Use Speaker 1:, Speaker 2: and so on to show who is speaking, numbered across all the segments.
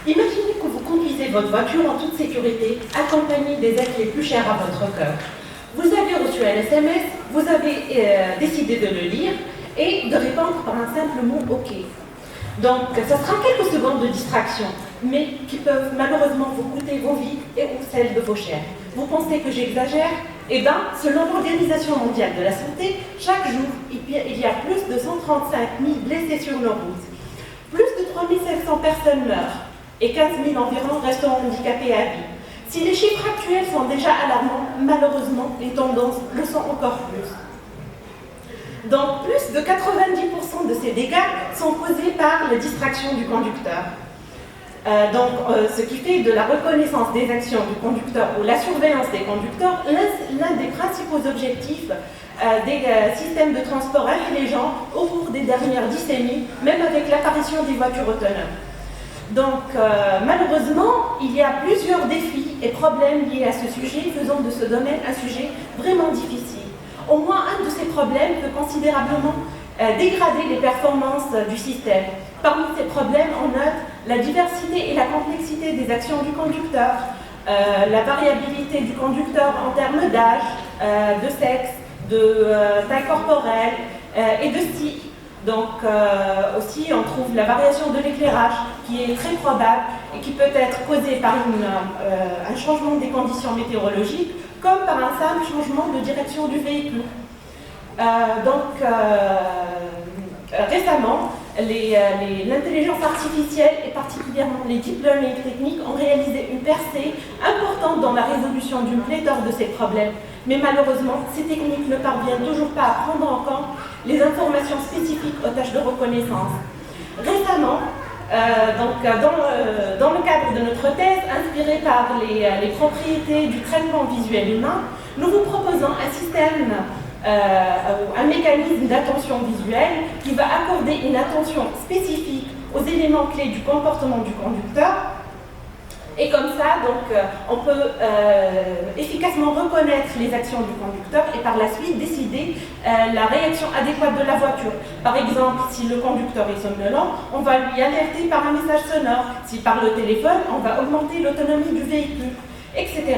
Speaker 1: Imaginez que vous conduisez votre voiture en toute sécurité, accompagné des êtres les plus chers à votre cœur. Vous avez reçu un SMS, vous avez décidé de le lire et de répondre par un simple mot OK. Donc, ça sera quelques secondes de distraction, mais qui peuvent malheureusement vous coûter vos vies et ou celles de vos chers. Vous pensez que j'exagère? Eh bien, selon l'Organisation mondiale de la santé, chaque jour, il y a plus de 135 000 blessés sur nos routes. Plus de 3 500 personnes meurent et 15 000 environ restent handicapés à vie. Si les chiffres actuels sont déjà alarmants, malheureusement, les tendances le sont encore plus. Donc, plus de 90% de ces dégâts sont causés par la distraction du conducteur. Ce qui fait de la reconnaissance des actions du conducteur ou la surveillance des conducteurs l'un des principaux objectifs des systèmes de transport intelligents au cours des dernières décennies, même avec l'apparition des voitures autonomes. Donc, malheureusement, il y a plusieurs défis et problèmes liés à ce sujet, faisant de ce domaine un sujet vraiment difficile. Au moins un de ces problèmes peut considérablement dégrader les performances du système. Parmi ces problèmes, on note la diversité et la complexité des actions du conducteur, la variabilité du conducteur en termes d'âge, de sexe, de taille corporelle et de style. Donc aussi on trouve la variation de l'éclairage qui est très probable et qui peut être causée par un changement des conditions météorologiques comme par un simple changement de direction du véhicule. Récemment, l'intelligence artificielle et particulièrement les deep learning techniques ont réalisé une percée importante dans la résolution d'une pléthore de ces problèmes. Mais malheureusement, ces techniques ne parviennent toujours pas à prendre en compte les informations spécifiques aux tâches de reconnaissance. Récemment, dans le cadre de notre thèse, inspirée par les propriétés du traitement visuel humain, nous vous proposons un système, un mécanisme d'attention visuelle qui va accorder une attention spécifique aux éléments clés du comportement du conducteur. Et comme ça, on peut efficacement reconnaître les actions du conducteur et par la suite décider la réaction adéquate de la voiture. Par exemple, si le conducteur est somnolent, on va lui alerter par un message sonore. Si par le téléphone, on va augmenter l'autonomie du véhicule, etc.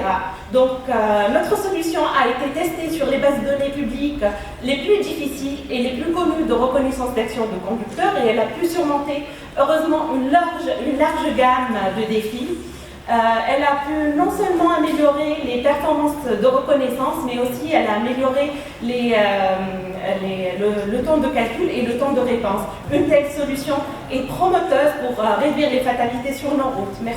Speaker 1: Donc, notre solution a été testée sur les bases de données publiques les plus difficiles et les plus connues de reconnaissance d'action de conducteurs et elle a pu surmonter, heureusement, une large gamme de défis. Elle a pu non seulement améliorer les performances de reconnaissance, mais aussi elle a amélioré le temps de calcul et le temps de réponse. Une telle solution est prometteuse pour réduire les fatalités sur nos routes. Merci.